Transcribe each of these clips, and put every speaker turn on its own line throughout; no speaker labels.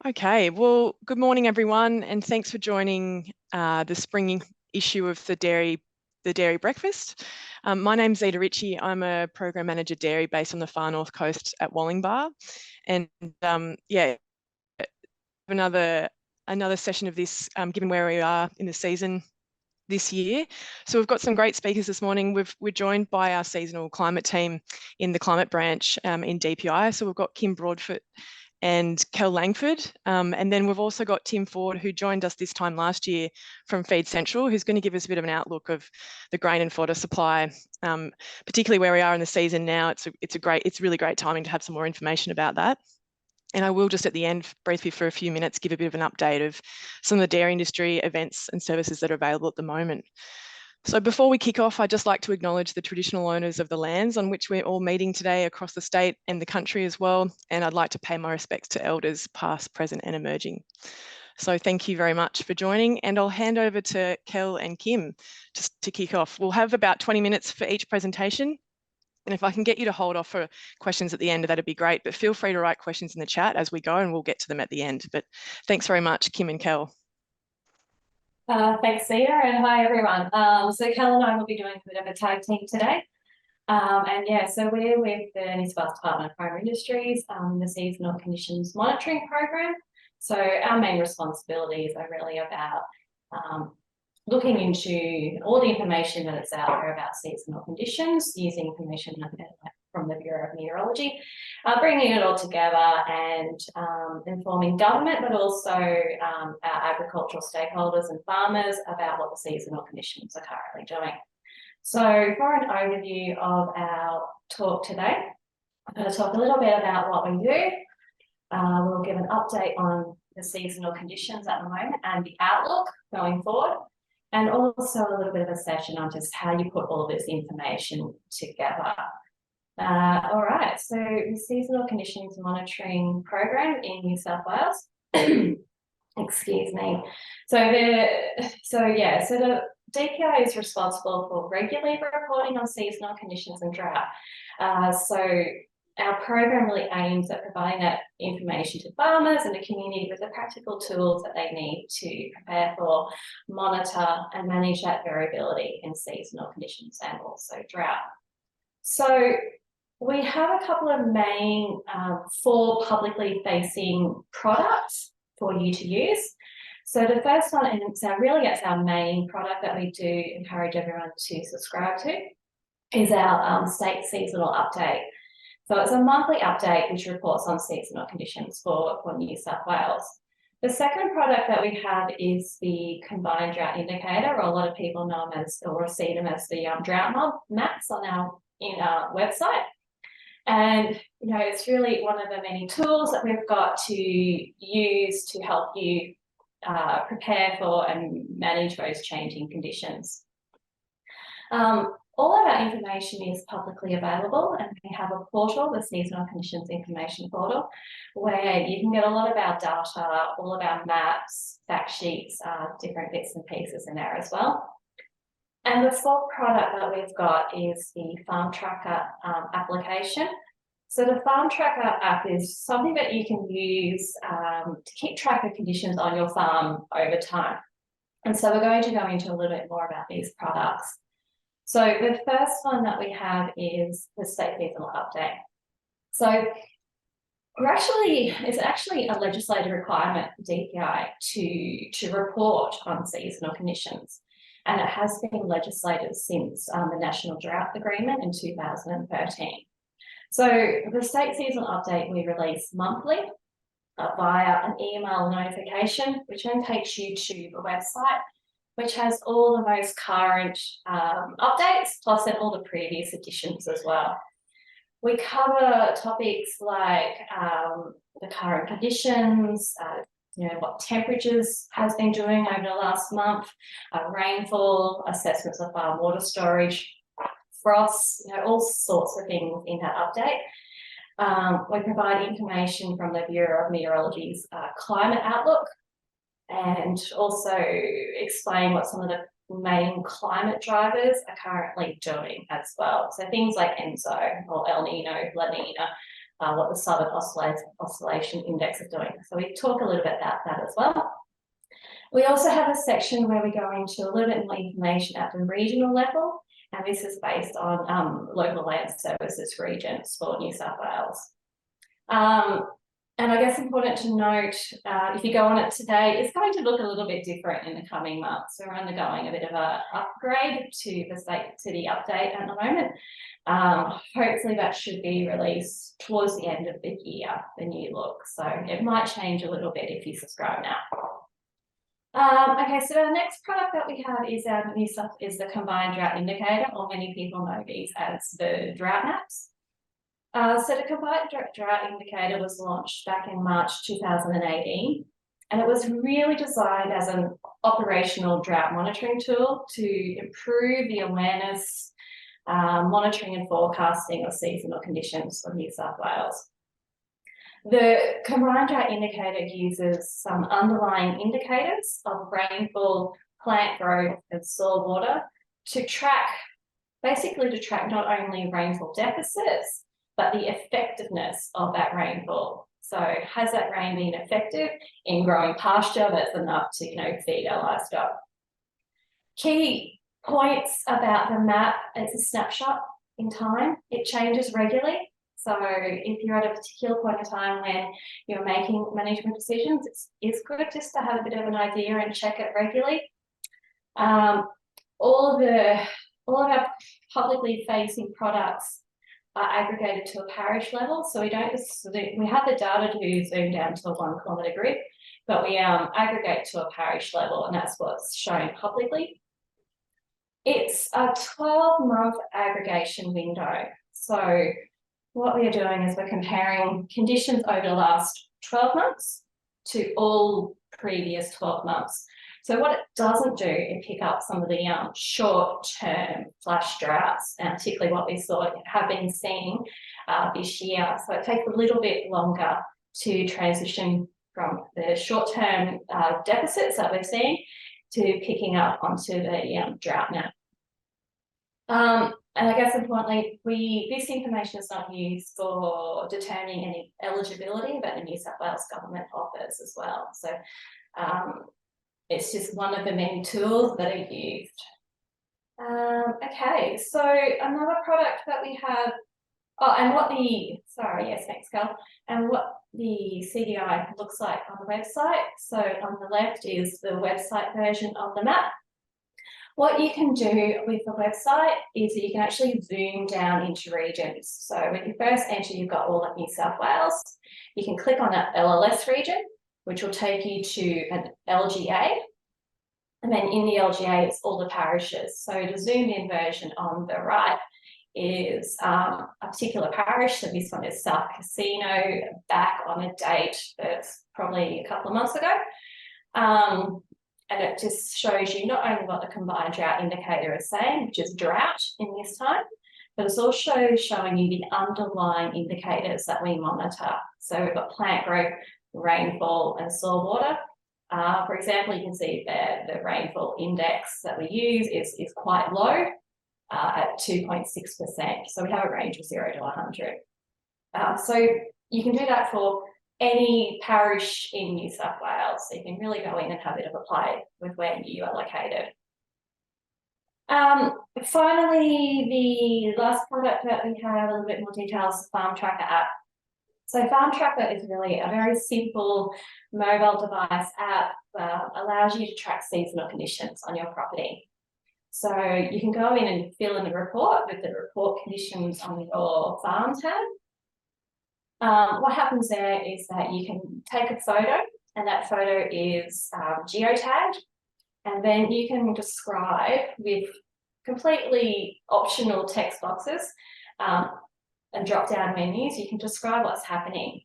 Okay, well, good morning, everyone, and thanks for joining the spring issue of the Dairy Breakfast. My name's Zita Ritchie. I'm a program manager dairy based on the far north coast at Wollongbar, and yeah, another session of this, given where we are in the season this year. So we've got some great speakers this morning. We're joined by our seasonal climate team in the climate branch in DPI. So we've got Kim Broadfoot and Kel Langford. And then we've also got Tim Ford, who joined us this time last year from Feed Central, who's going to give us a bit of an outlook of the grain and fodder supply, particularly where we are in the season now. It's really great timing to have some more information about that. And I will just at the end, briefly for a few minutes, give a bit of an update of some of the dairy industry events and services that are available at the moment. So before we kick off, I'd just like to acknowledge the traditional owners of the lands on which we're all meeting today across the state and the country as well. And I'd like to pay my respects to elders past, present and emerging. So thank you very much for joining, and I'll hand over to Kel and Kim just to kick off. We'll have about 20 minutes for each presentation. And if I can get you to hold off for questions at the end, that'd be great. But feel free to write questions in the chat as we go and we'll get to them at the end. But thanks very much, Kim and Kel.
Thanks, Zita, and hi, everyone. So Kel and I will be doing a bit of a tag team today. So we're with the New South Wales Department of Primary Industries, the Seasonal Conditions Monitoring Program. So our main responsibilities are really about looking into all the information that is out there about seasonal conditions, using information from the Bureau of Meteorology, bringing it all together and informing government, but also our agricultural stakeholders and farmers about what the seasonal conditions are currently doing. So for an overview of our talk today, I'm going to talk a little bit about what we do. We'll give an update on the seasonal conditions at the moment and the outlook going forward, and also a little bit of a session on just how you put all this information together. All right, so the Seasonal Conditions Monitoring Program in New South Wales. Excuse me. So the DPI is responsible for regularly reporting on seasonal conditions and drought. So our program really aims at providing that information to farmers and the community with the practical tools that they need to prepare for, monitor and manage that variability in seasonal conditions and also drought. So we have a couple of main 4 publicly facing products for you to use. So the first one, and it's our main product that we do encourage everyone to subscribe to, is our state seasonal update. So it's a monthly update which reports on seasonal conditions for New South Wales. The second product that we have is the Combined Drought Indicator, or a lot of people know them as, or see them as the drought maps on our website. And it's really one of the many tools that we've got to use to help you prepare for and manage those changing conditions. All of our information is publicly available, and we have a portal, the Seasonal Conditions Information Portal, where you can get a lot of our data, all of our maps, fact sheets, different bits and pieces in there as well. And the 4th product that we've got is the Farm Tracker application. So the Farm Tracker app is something that you can use to keep track of conditions on your farm over time. And so we're going to go into a little bit more about these products. So the first one that we have is the State Seasonal Update. So it's actually a legislative requirement for DPI to report on seasonal conditions. And it has been legislated since the National Drought Agreement in 2013. So the State Seasonal Update we release monthly via an email notification, which then takes you to the website, which has all the most current updates, plus then all the previous editions as well. We cover topics like the current conditions, what temperatures has been doing over the last month, rainfall, assessments of farm water storage, frosts, all sorts of things in that update. We provide information from the Bureau of Meteorology's climate outlook, and also explain what some of the main climate drivers are currently doing as well. So things like ENSO or El Nino, La Nina, what the Southern Oscillation Index is doing. So we talk a little bit about that as well. We also have a section where we go into a little bit more information at the regional level, and this is based on local land services regions for New South Wales. And I guess important to note, if you go on it today, it's going to look a little bit different in the coming months. So we're undergoing a bit of an upgrade to the update at the moment. Hopefully that should be released towards the end of the year, the new look. So it might change a little bit if you subscribe now. Okay, so our next product that we have is the Combined Drought Indicator, or many people know these as the drought maps. So the Combined Drought Indicator was launched back in March 2018, and it was really designed as an operational drought monitoring tool to improve the awareness, monitoring and forecasting of seasonal conditions for New South Wales. The Combined Drought Indicator uses some underlying indicators of rainfall, plant growth and soil water to track not only rainfall deficits, but the effectiveness of that rainfall. So has that rain been effective in growing pasture that's enough to, feed our livestock? Key points about the map, it's a snapshot in time. It changes regularly. So if you're at a particular point in time when you're making management decisions, it's good just to have a bit of an idea and check it regularly. All of our publicly facing products are aggregated to a parish level. So we have the data to zoom down to a 1 kilometre grid, but we aggregate to a parish level, and that's what's shown publicly. It's a 12-month aggregation window. So what we are doing is we're comparing conditions over the last 12 months to all previous 12 months. So what it doesn't do is pick up some of the short-term flash droughts, and particularly what we have been seeing this year. So it takes a little bit longer to transition from the short-term deficits that we're seeing to picking up onto the drought map. And I guess importantly, this information is not used for determining any eligibility that the New South Wales government offers as well. So it's just one of the many tools that are used. Okay, so another product that we have, thanks, Cal. And what the CDI looks like on the website. So on the left is the website version of the map. What you can do with the website is that you can actually zoom down into regions. So when you first enter, you've got all of New South Wales. You can click on that LLS region, which will take you to an LGA. And then in the LGA, it's all the parishes. So the zoomed in version on the right is a particular parish. So this one is South Casino, back on a date that's probably a couple of months ago. And it just shows you not only what the Combined Drought Indicator is saying, which is drought in this time, but it's also showing you the underlying indicators that we monitor. So we've got plant growth, rainfall and soil water. For example, you can see the rainfall index that we use is quite low at 2.6%. So we have a range of 0 to 100. So you can do that for any parish in New South Wales. So you can really go in and have a bit of a play with where you are located. Finally, the last product that we have a little bit more details, the Farm Tracker app. So Farm Tracker is really a very simple mobile device app that allows you to track seasonal conditions on your property. So you can go in and fill in a report with the report conditions on your farm tab. What happens there is that you can take a photo, and that photo is geotagged, and then you can describe with completely optional text boxes and drop-down menus. You can describe what's happening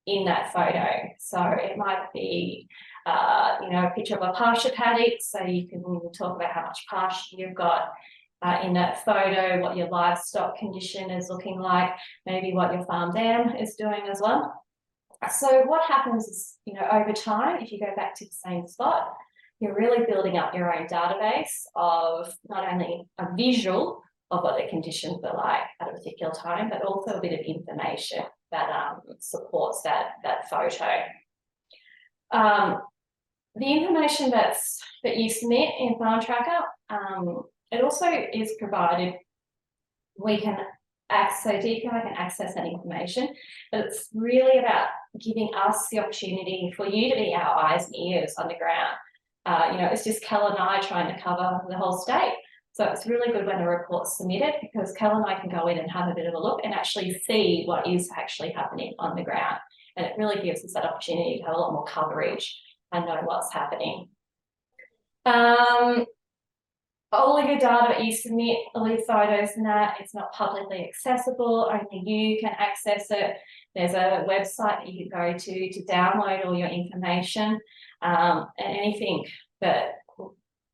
in that photo. So it might be a picture of a pasture paddock, so you can talk about how much pasture you've got in that photo, what your livestock condition is looking like, maybe what your farm dam is doing as well. So what happens is, over time, if you go back to the same spot, you're really building up your own database of not only a visual of what the conditions are like at a particular time, but also a bit of information that supports that photo. The information that you submit in Farm Tracker, it also is provided. We can access, so DPI can access that information, but it's really about giving us the opportunity for you to be our eyes and ears on the ground. It's just Kel and I trying to cover the whole state. So it's really good when the report's submitted, because Kel and I can go in and have a bit of a look and actually see what is actually happening on the ground. And it really gives us that opportunity to have a lot more coverage and know what's happening. All of your data that you submit, all your photos and that, it's not publicly accessible, only you can access it. There's a website that you can go to download all your information, and anything that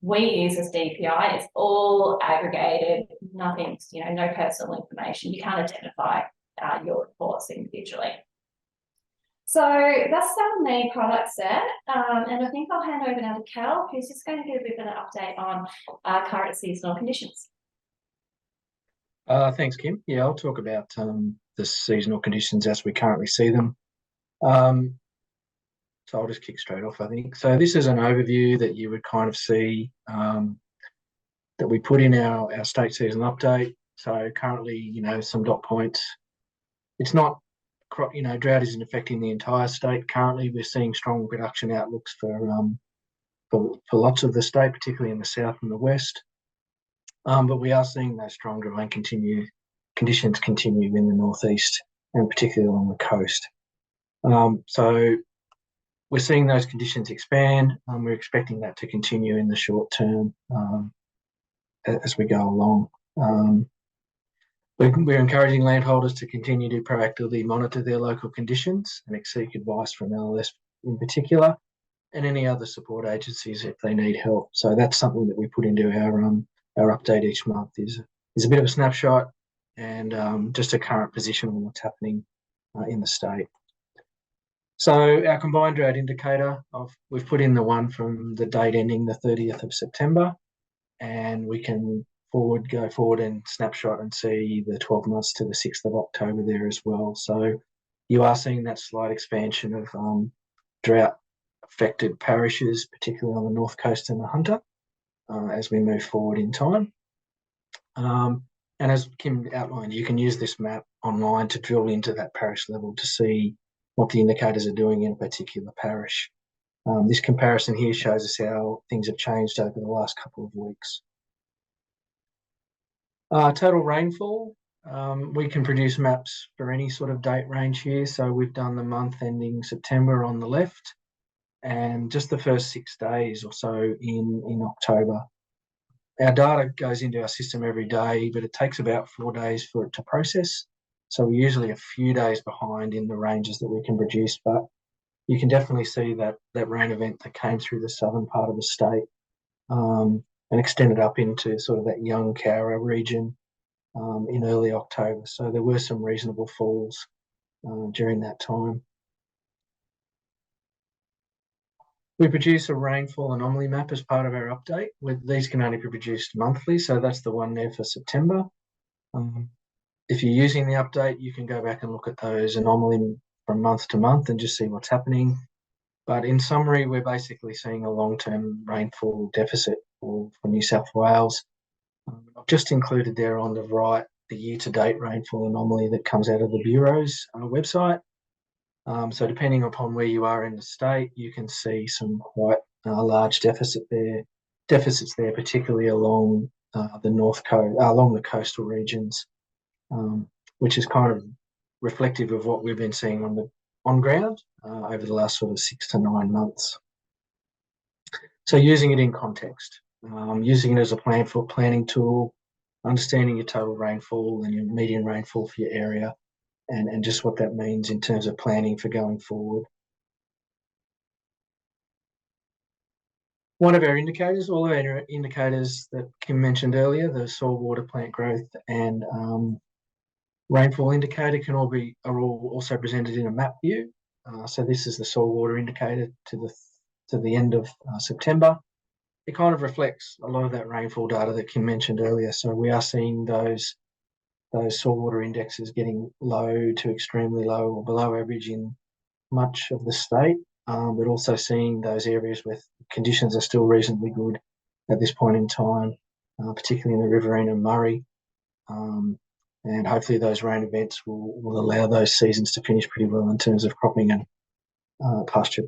we use as DPI is all aggregated, nothing, no personal information. You can't identify your reports individually. So that's our main product set, and I think I'll hand over now to Kel, who's just going to give a bit of an update on current seasonal conditions.
Thanks, Kim. Yeah, I'll talk about the seasonal conditions as we currently see them. So I'll just kick straight off, I think. So this is an overview that you would kind of see that we put in our state season update. So currently, some dot points. It's not, drought isn't affecting the entire state. Currently, we're seeing strong production outlooks for lots of the state, particularly in the south and the west. But we are seeing those strong drought conditions continue in the northeast, and particularly along the coast. So we're seeing those conditions expand. We're expecting that to continue in the short term as we go along. We're encouraging landholders to continue to proactively monitor their local conditions and seek advice from LLS in particular, and any other support agencies if they need help. So that's something that we put into our update each month is a bit of a snapshot and just a current position on what's happening in the state. So our combined drought indicator, we've put in the one from the date ending the 30th of September, and we can go forward and snapshot and see the 12 months to the 6th of October there as well. So you are seeing that slight expansion of drought affected parishes, particularly on the north coast and the Hunter, as we move forward in time. And as Kim outlined, you can use this map online to drill into that parish level to see what the indicators are doing in a particular parish. This comparison here shows us how things have changed over the last couple of weeks. Total rainfall, we can produce maps for any sort of date range here. So we've done the month ending September on the left, and just the first 6 days or so in October. Our data goes into our system every day, but it takes about 4 days for it to process. So we're usually a few days behind in the ranges that we can produce, but you can definitely see that rain event that came through the southern part of the state and extended up into sort of that Young Cowra region in early October. So there were some reasonable falls during that time. We produce a rainfall anomaly map as part of our update. These can only be produced monthly, so that's the one there for September. If you're using the update, you can go back and look at those anomaly from month to month and just see what's happening. But in summary, we're basically seeing a long-term rainfall deficit for New South Wales. I've just included there on the right the year-to-date rainfall anomaly that comes out of the Bureau's website. So depending upon where you are in the state, you can see some quite large deficits there, particularly along the north coast, along the coastal regions, which is kind of reflective of what we've been seeing on ground over the last sort of 6 to 9 months. So using it in context, using it as a planning tool, understanding your total rainfall and your median rainfall for your area, and just what that means in terms of planning for going forward. One of our indicators, all of our indicators that Kim mentioned earlier, the soil, water, plant growth and rainfall indicator are all also presented in a map view. So this is the soil water indicator to the end of September. it kind of reflects a lot of that rainfall data that Kim mentioned earlier. So we are seeing those saltwater indexes getting low to extremely low or below average in much of the state, but also seeing those areas where conditions are still reasonably good at this point in time, particularly in the Riverina and Murray. And hopefully those rain events will allow those seasons to finish pretty well in terms of cropping and pasture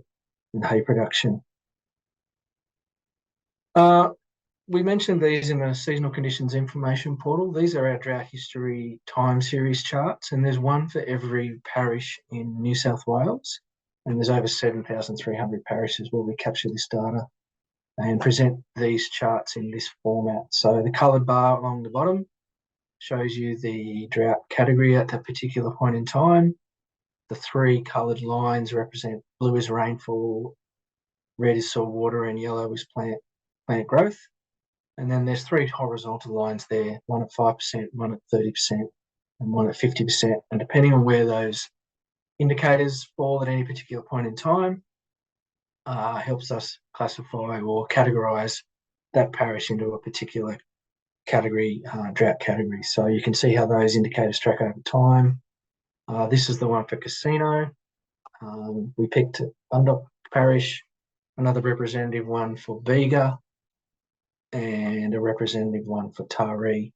and hay production. We mentioned these in the seasonal conditions information portal. These are our drought history time series charts, and there's one for every parish in New South Wales. And there's over 7,300 parishes where we capture this data and present these charts in this format. So the coloured bar along the bottom shows you the drought category at that particular point in time. The three coloured lines represent blue is rainfall, red is soil water, and yellow is plant growth. And then there's three horizontal lines there, one at 5%, one at 30%, and one at 50%. And depending on where those indicators fall at any particular point in time, helps us classify or categorise that parish into a particular category, drought category. So you can see how those indicators track over time. This is the one for Casino. We picked Bundock Parish, another representative one for Bega, and a representative one for Taree.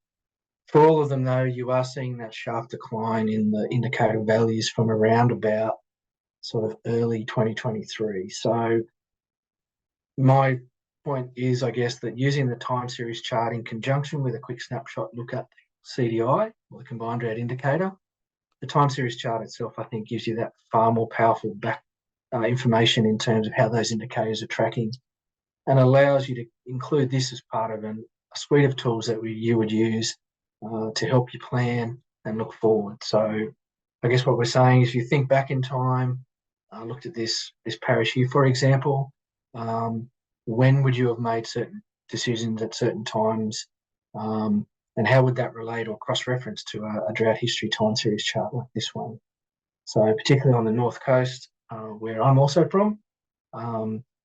For all of them, though, you are seeing that sharp decline in the indicator values from around about sort of early 2023. So my point is, I guess, that using the time series chart in conjunction with a quick snapshot look at CDI, or the Combined Drought Indicator, the time series chart itself, I think, gives you that far more powerful back information in terms of how those indicators are tracking, and allows you to include this as part of a suite of tools that you would use to help you plan and look forward. So I guess what we're saying is, if you think back in time, looked at this parish here, for example, when would you have made certain decisions at certain times, and how would that relate or cross-reference to a drought history time series chart like this one? So particularly on the North Coast, where I'm also from,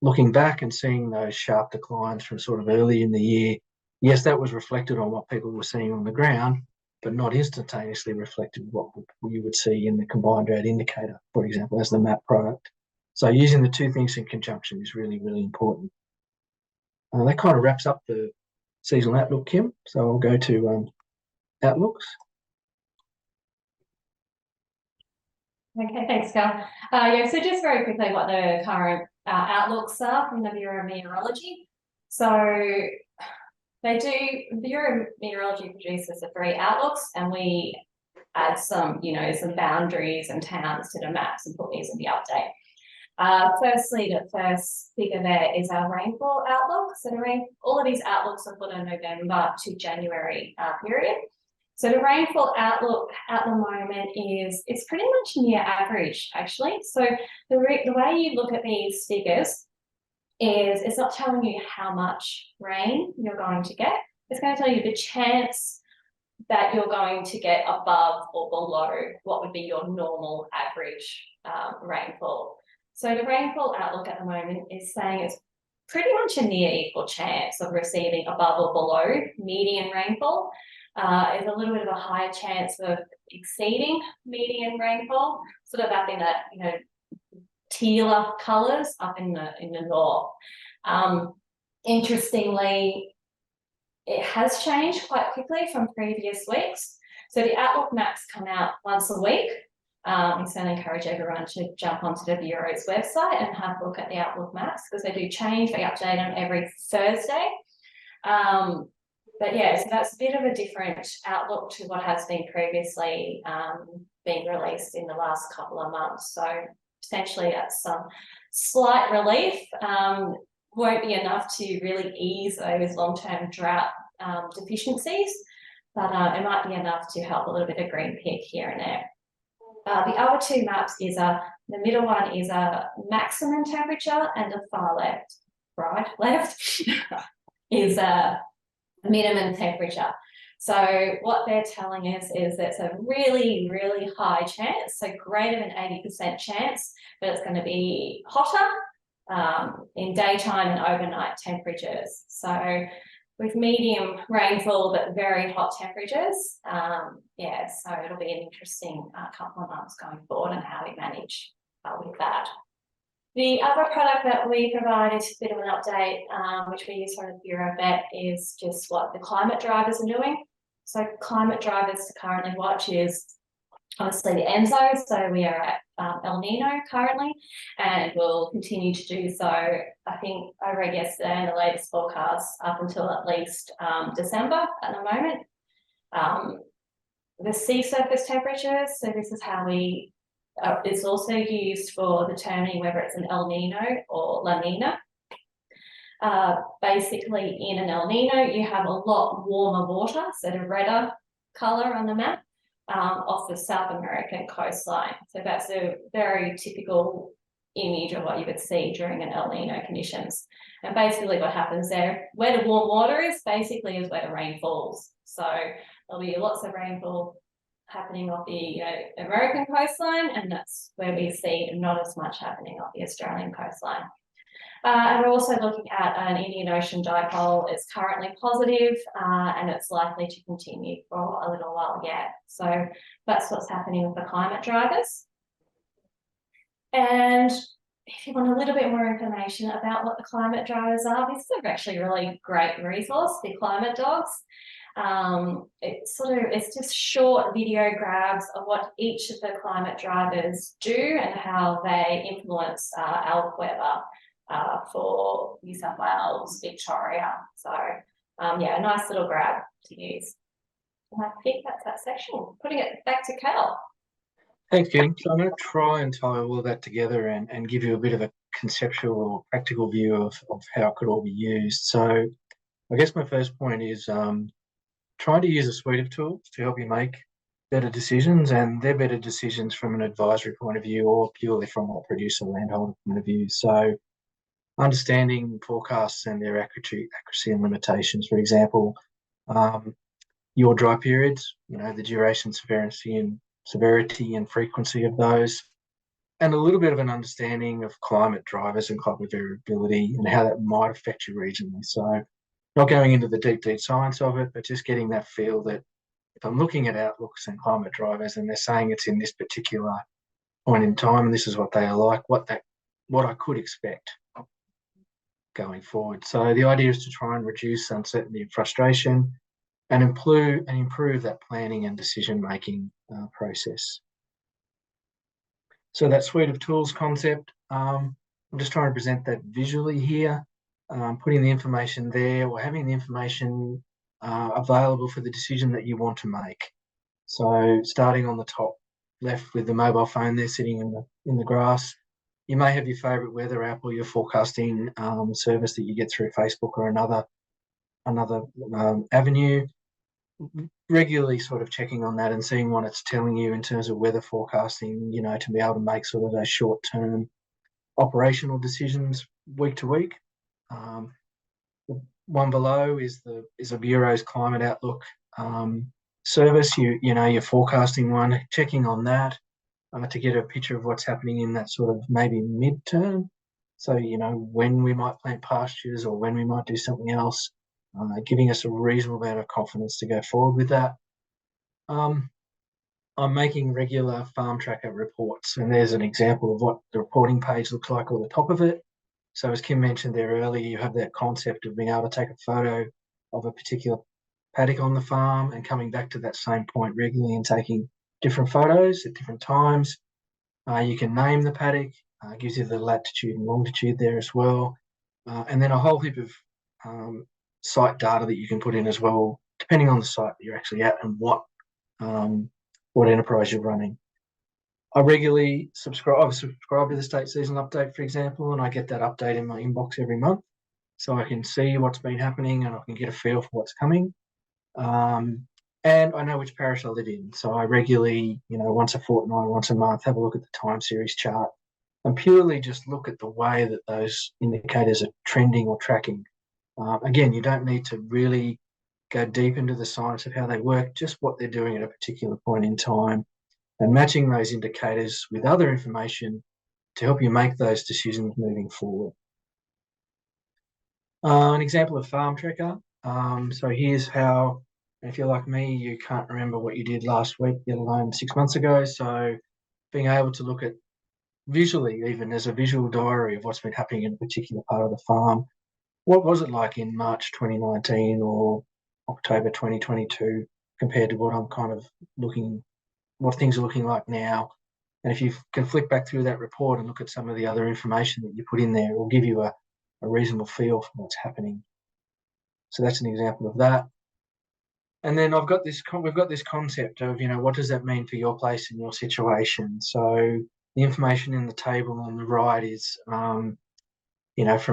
looking back and seeing those sharp declines from sort of early in the year, yes, that was reflected on what people were seeing on the ground, but not instantaneously reflected what you would see in the Combined Drought Indicator, for example, as the map product. So using the two things in conjunction is really, really important. That kind of wraps up the seasonal outlook, Kim. So I'll go to outlooks.
Okay, thanks, Cal. Yeah, so just very quickly what the current outlooks are from the Bureau of Meteorology. So the Bureau of Meteorology produces the 3 outlooks, and we add some, some boundaries and towns to the maps and put these in the update. Firstly, the first figure there is our rainfall outlook. So all of these outlooks are for the November to January period. So the rainfall outlook at the moment it's pretty much near average, actually. So the way you look at these figures is it's not telling you how much rain you're going to get. It's going to tell you the chance that you're going to get above or below what would be your normal average rainfall. So the rainfall outlook at the moment is saying it's pretty much a near equal chance of receiving above or below median rainfall. Is a little bit of a higher chance of exceeding median rainfall, sort of up in that, tealer colours up in the north. Interestingly, it has changed quite quickly from previous weeks. So the outlook maps come out once a week. I'm going to encourage everyone to jump onto the Bureau's website and have a look at the outlook maps, because they do change. They update them every Thursday. But yeah, so that's a bit of a different outlook to what has been previously been released in the last couple of months. So essentially that's some slight relief. Won't be enough to really ease those long-term drought deficiencies, but it might be enough to help a little bit of green pick here and there. The other 2 maps is the middle one is a maximum temperature, and the far left is a minimum temperature. So what they're telling us is that's a really, really high chance, so greater than 80% chance that it's going to be hotter in daytime and overnight temperatures. So with medium rainfall but very hot temperatures, yeah, so it'll be an interesting couple of months going forward and how we manage with that. The other product that we provide is a bit of an update, which we use from the Bureau Vet, is just what the climate drivers are doing. So climate drivers to currently watch is obviously the ENSO. So we are at El Nino currently, and we'll continue to do so. I think I read yesterday in the latest forecast up until at least December at the moment. The sea surface temperatures, so this is how we, it's also used for determining whether it's an El Nino or La Nina. Basically in an El Nino, you have a lot warmer water, so the redder colour on the map, off the South American coastline. So that's a very typical image of what you would see during an El Nino conditions. And basically what happens there, where the warm water is, basically is where the rain falls. So there'll be lots of rainfall happening off the American coastline, and that's where we see not as much happening off the Australian coastline. And we're also looking at an Indian Ocean dipole. It's currently positive, and it's likely to continue for a little while yet. So that's what's happening with the climate drivers. And if you want a little bit more information about what the climate drivers are, this is actually a really great resource, the Climate Dogs. It's just short video grabs of what each of the climate drivers do and how they influence our weather for New South Wales, Victoria. So yeah, a nice little grab to use. And I think that's that section. Putting it back to Cal.
Thanks, Kim. So I'm going to try and tie all of that together and give you a bit of a conceptual or practical view of how it could all be used. So I guess my first point is trying to use a suite of tools to help you make better decisions, and they're better decisions from an advisory point of view or purely from a producer landholder point of view. So understanding forecasts and their accuracy and limitations. For example, your dry periods, the duration, severity and frequency of those, and a little bit of an understanding of climate drivers and climate variability and how that might affect you regionally. So not going into the deep science of it, but just getting that feel that if I'm looking at outlooks and climate drivers and they're saying it's in this particular point in time and this is what they are like, what I could expect going forward. So the idea is to try and reduce uncertainty and frustration and improve that planning and decision-making process. So that suite of tools concept, I'm just trying to present that visually here, putting the information there or having the information available for the decision that you want to make. So starting on the top left with the mobile phone there sitting in the grass, you may have your favourite weather app or your forecasting service that you get through Facebook or another avenue. Regularly sort of checking on that and seeing what it's telling you in terms of weather forecasting, to be able to make sort of those short-term operational decisions week to week. The one below is a Bureau's Climate Outlook service. Your forecasting one, checking on that to get a picture of what's happening in that sort of maybe midterm. So, when we might plant pastures or when we might do something else. Giving us a reasonable amount of confidence to go forward with that. I'm making regular farm tracker reports, and there's an example of what the reporting page looks like on the top of it. So as Kim mentioned there earlier, you have that concept of being able to take a photo of a particular paddock on the farm and coming back to that same point regularly and taking different photos at different times. You can name the paddock, gives you the latitude and longitude there as well. And then a whole heap of site data that you can put in as well, depending on the site that you're actually at and what enterprise you're running. I regularly subscribe to the State Season Update, for example, and I get that update in my inbox every month, so I can see what's been happening and I can get a feel for what's coming. And I know which parish I live in, so I regularly, once a fortnight, once a month, have a look at the time series chart and purely just look at the way that those indicators are trending or tracking. Again, you don't need to really go deep into the science of how they work, just what they're doing at a particular point in time and matching those indicators with other information help you make those decisions moving forward. An example of Farm Tracker. So here's how, if you're like me, you can't remember what you did last week, let alone 6 months ago. So being able to look at visually, even as a visual diary of what's been happening in a particular part of the farm. What was it like in March 2019 or October 2022 compared to what I'm kind of what things are looking like now? And if you can flick back through that report and look at some of the other information that you put in there, it will give you a reasonable feel for what's happening. So that's an example of that. And then we've got this concept of, what does that mean for your place and your situation? So the information in the table on the right is, from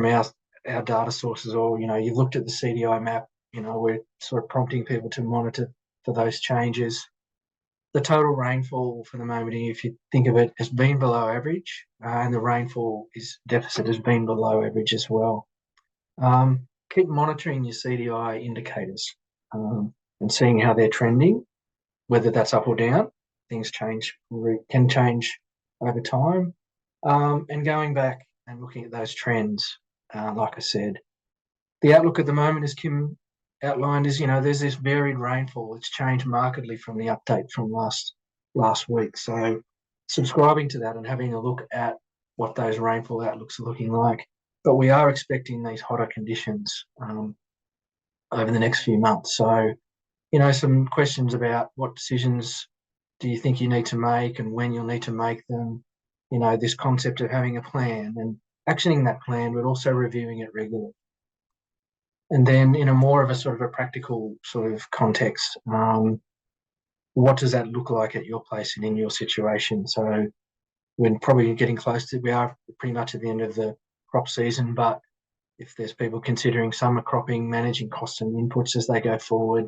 our data sources, or, you've looked at the CDI map, we're sort of prompting people to monitor for those changes. The total rainfall for the moment, if you think of it, has been below average, and the rainfall deficit has been below average as well. Keep monitoring your CDI indicators and seeing how they're trending, whether that's up or down. Things can change over time. And going back and looking at those trends, like I said, the outlook at the moment, as Kim outlined, is, there's this varied rainfall. It's changed markedly from the update from last week. So subscribing to that and having a look at what those rainfall outlooks are looking like. But we are expecting these hotter conditions over the next few months. So, some questions about what decisions do you think you need to make and when you'll need to make them. This concept of having a plan and actioning that plan, but also reviewing it regularly. And then in a more of a sort of a practical sort of context, what does that look like at your place and in your situation? So we're probably getting close we are pretty much at the end of the crop season, but if there's people considering summer cropping, managing costs and inputs as they go forward,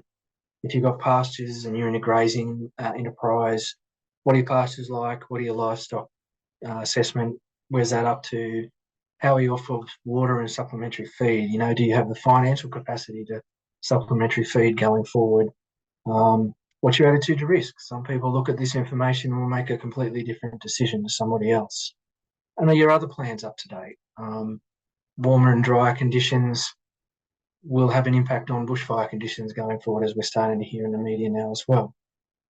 if you've got pastures and you're in a grazing enterprise, what are your pastures like? What are your livestock assessment? Where's that up to? How are you off of water and supplementary feed? Do you have the financial capacity to supplementary feed going forward? What's your attitude to risk? Some people look at this information and will make a completely different decision to somebody else. And are your other plans up to date? Warmer and drier conditions will have an impact on bushfire conditions going forward, as we're starting to hear in the media now as well.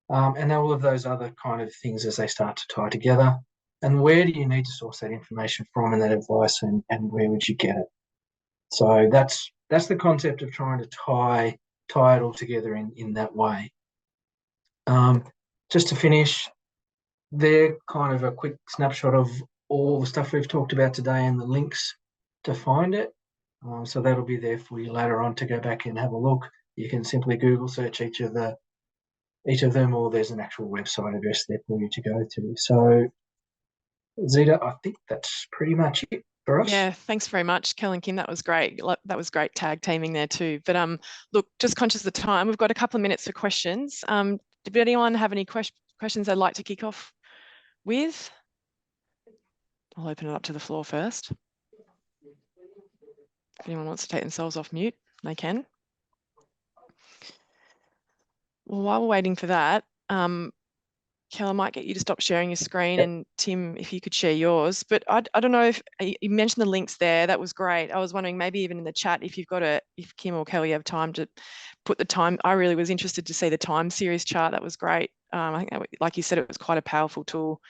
And all of those other kind of things as they start to tie together. And where do you need to source that information from and that advice, and where would you get it? So that's the concept of trying to tie it all together in that way. Just to finish, they're kind of a quick snapshot of all the stuff we've talked about today and the links to find it. So that'll be there for you later on to go back and have a look. You can simply Google search each of them, or there's an actual website address there for you to go to. So Zita, I think that's pretty much it for us.
Yeah, thanks very much, Kel and Kim. That was great. That was great tag teaming there too. But look, just conscious of the time, we've got a couple of minutes for questions. Did anyone have any questions they'd like to kick off with? I'll open it up to the floor first. If anyone wants to take themselves off mute, they can. Well, while we're waiting for that, Kel, I might get you to stop sharing your screen, and Tim, if you could share yours. But I don't know if you mentioned the links there. That was great. I was wondering maybe even in the chat if if Kim or Kel, you have time to put the time. I really was interested to see the time series chart. That was great. I think that, like you said, it was quite a powerful tool.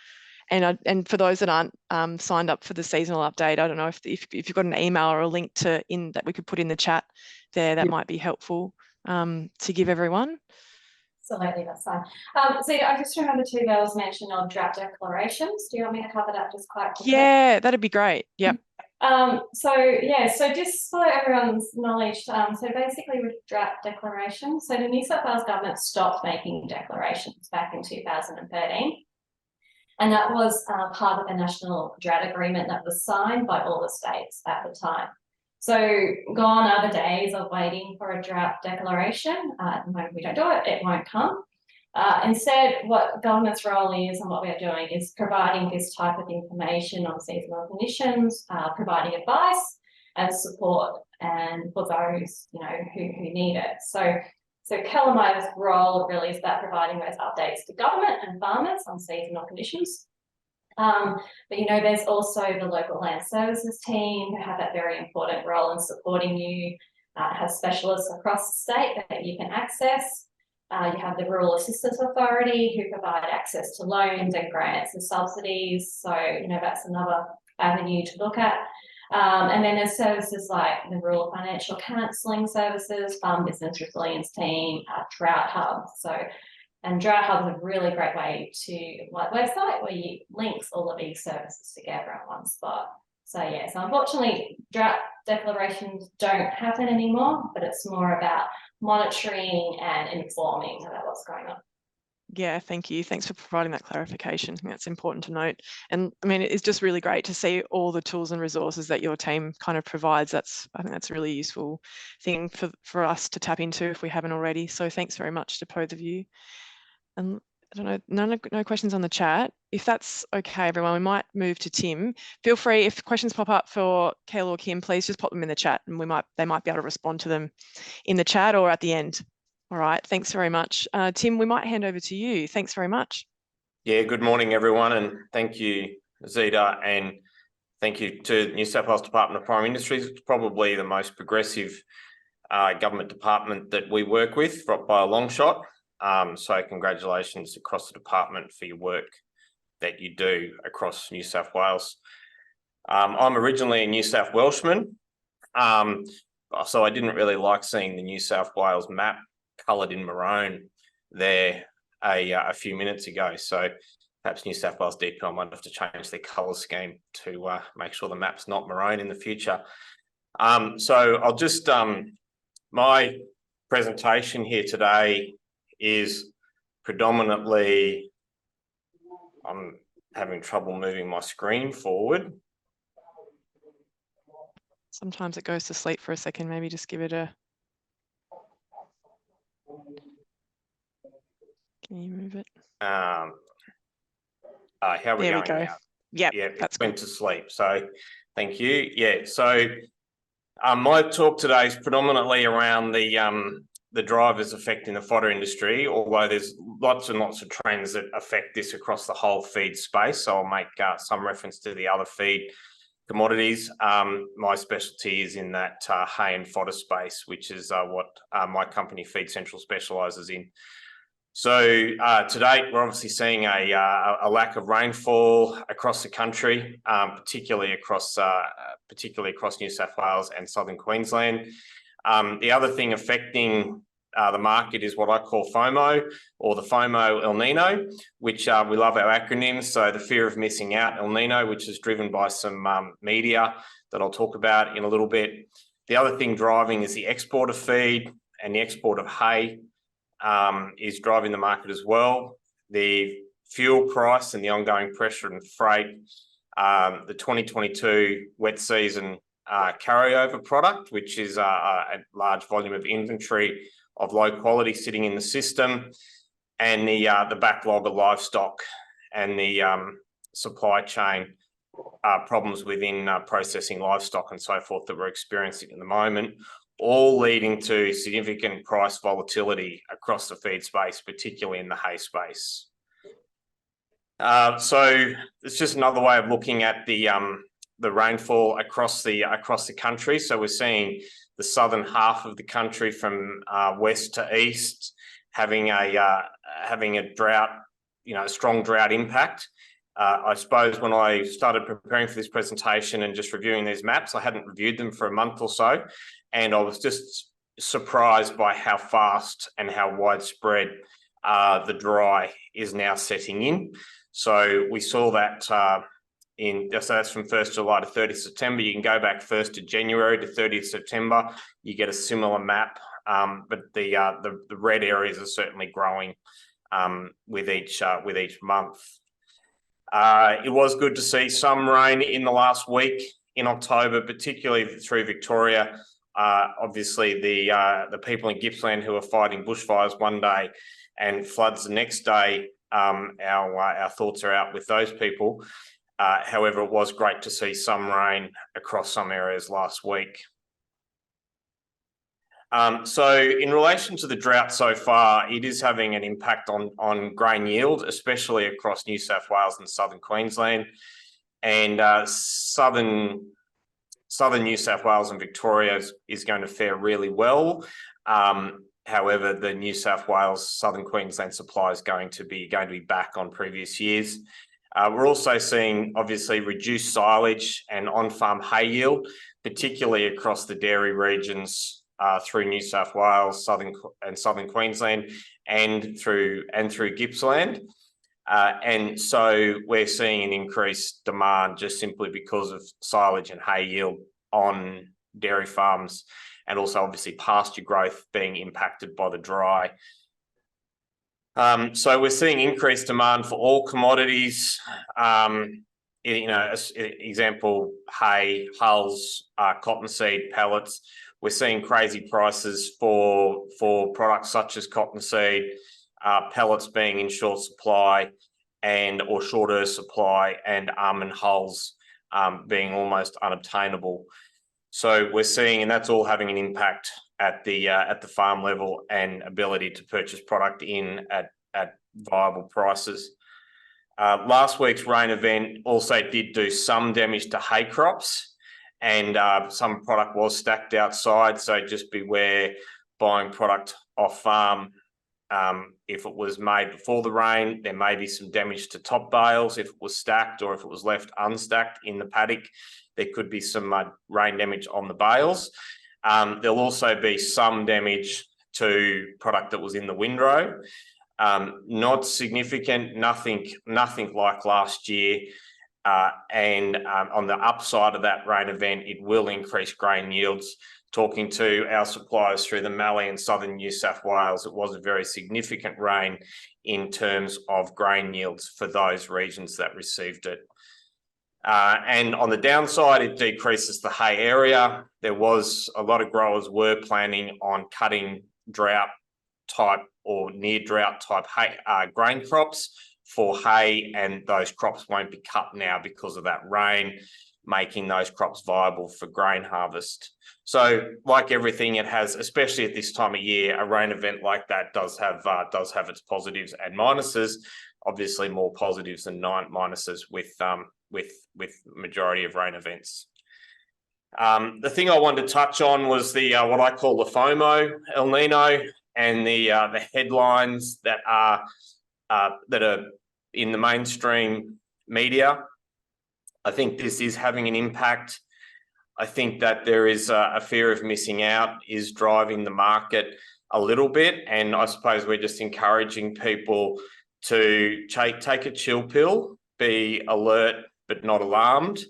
And for those that aren't signed up for the seasonal update, I don't know if you've got an email or a link that we could put in the chat there, that might be helpful to give everyone.
Absolutely, that's fine. So I just remember too, there was mention of drought declarations. Do you want me to cover that just quite quickly?
Yeah, that'd be great. Yep.
So just so everyone's knowledge, so basically with drought declarations, so the New South Wales government stopped making declarations back in 2013. And that was part of the National Drought Agreement that was signed by all the states at the time. So gone are the days of waiting for a drought declaration. At the moment we don't do it, it won't come. Instead, what government's role is and what we're doing is providing this type of information on seasonal conditions, providing advice and support, and for those who need it. So Calamine's role really is about providing those updates to government and farmers on seasonal conditions. But you know, there's also the local land services team who have that very important role in supporting you. Have specialists across the state that you can access. You have the Rural Assistance Authority who provide access to loans and grants and subsidies. So, you know, that's another avenue to look at. And then there's services like the Rural Financial Counselling Services, Farm Business Resilience Team, Drought Hub. And Drought Hub is a really great way to, like, website where you links all of these services together at one spot. So yeah, so unfortunately drought declarations don't happen anymore, but it's more about monitoring and informing about what's going on.
Yeah, thank you. Thanks for providing that clarification. I think that's important to note. And I mean, it's just really great to see all the tools and resources that your team kind of provides. I think that's a really useful thing for us to tap into if we haven't already. So thanks very much to both of you. And I don't know, no questions on the chat. If that's okay, everyone, we might move to Tim. Feel free, if questions pop up for Kayla or Kim, please just pop them in the chat and they might be able to respond to them in the chat or at the end. All right, thanks very much. Tim, we might hand over to you. Thanks very much.
Yeah, good morning, everyone, and thank you, Zita, and thank you to New South Wales Department of Primary Industries. It's probably the most progressive government department that we work with by a long shot. So congratulations across the department for your work that you do across New South Wales. I'm originally a New South Welshman, so I didn't really like seeing the New South Wales map coloured in maroon there a few minutes ago. So perhaps New South Wales DPI might have to change their colour scheme to make sure the map's not maroon in the future. So I'll just, my presentation here today is predominantly, I'm having trouble moving my screen forward.
Sometimes it goes to sleep for a second, maybe just give it a... Can you move it?
How are we
there
going
we go.
now?
Yep,
Yeah, it
that's
went
good.
to sleep. So thank you. Yeah, so my talk today is predominantly around the drivers affecting the fodder industry, although there's lots and lots of trends that affect this across the whole feed space. So I'll make some reference to the other feed commodities. My specialty is in that hay and fodder space, which is what my company Feed Central specialises in. So to date, we're obviously seeing a lack of rainfall across the country, particularly across New South Wales and southern Queensland. The other thing affecting the market is what I call FOMO, or the FOMO El Nino, which we love our acronyms. So the fear of missing out, El Nino, which is driven by some media that I'll talk about in a little bit. The other thing driving is the export of feed, and the export of hay is driving the market as well. The fuel price and the ongoing pressure and freight, the 2022 wet season carryover product, which is a large volume of inventory of low quality sitting in the system, and the backlog of livestock and the supply chain problems within processing livestock and so forth that we're experiencing at the moment, all leading to significant price volatility across the feed space, particularly in the hay space. So it's just another way of looking at the rainfall across the country. So we're seeing the southern half of the country from west to east having a drought, a strong drought impact. I suppose when I started preparing for this presentation and just reviewing these maps, I hadn't reviewed them for a month or so, and I was just surprised by how fast and how widespread the dry is now setting in. So we saw that so that's from 1st July to 30th September. You can go back 1st of January to 30th September. You get a similar map, but the red areas are certainly growing with each month. It was good to see some rain in the last week in October, particularly through Victoria. Obviously, the people in Gippsland who are fighting bushfires one day and floods the next day, our thoughts are out with those people. However, it was great to see some rain across some areas last week. So in relation to the drought so far, it is having an impact on grain yield, especially across New South Wales and southern Queensland, and southern New South Wales and Victoria is going to fare really well. However, the New South Wales, southern Queensland supply is going to be back on previous years. We're also seeing obviously reduced silage and on-farm hay yield, particularly across the dairy regions through New South Wales, southern Queensland, and through Gippsland. And so we're seeing an increased demand just simply because of silage and hay yield on dairy farms, and also obviously pasture growth being impacted by the dry. So we're seeing increased demand for all commodities. Example, hay, hulls, cottonseed, pellets. We're seeing crazy prices for products such as cottonseed, pellets being in short supply or shorter supply, and almond hulls being almost unobtainable. So we're seeing, and that's all having an impact at the farm level and ability to purchase product in at viable prices. Last week's rain event also did do some damage to hay crops, and some product was stacked outside. So just beware buying product off farm. If it was made before the rain, there may be some damage to top bales. If it was stacked or if it was left unstacked in the paddock, there could be some rain damage on the bales. There'll also be some damage to product that was in the windrow. Not significant, nothing like last year. And on the upside of that rain event, it will increase grain yields. Talking to our suppliers through the Mallee and southern New South Wales, it was a very significant rain in terms of grain yields for those regions that received it. And on the downside, it decreases the hay area. There was a lot of growers were planning on cutting drought type or near drought type hay, grain crops for hay, and those crops won't be cut now because of that rain, making those crops viable for grain harvest. So like everything, it has, especially at this time of year, a rain event like that does have its positives and minuses. Obviously more positives than minuses with majority of rain events. The thing I wanted to touch on was the what I call the FOMO El Nino, and the headlines that are in the mainstream media. I think this is having an impact. I think that there is a fear of missing out is driving the market a little bit, and I suppose we're just encouraging people to take a chill pill, be alert but not alarmed,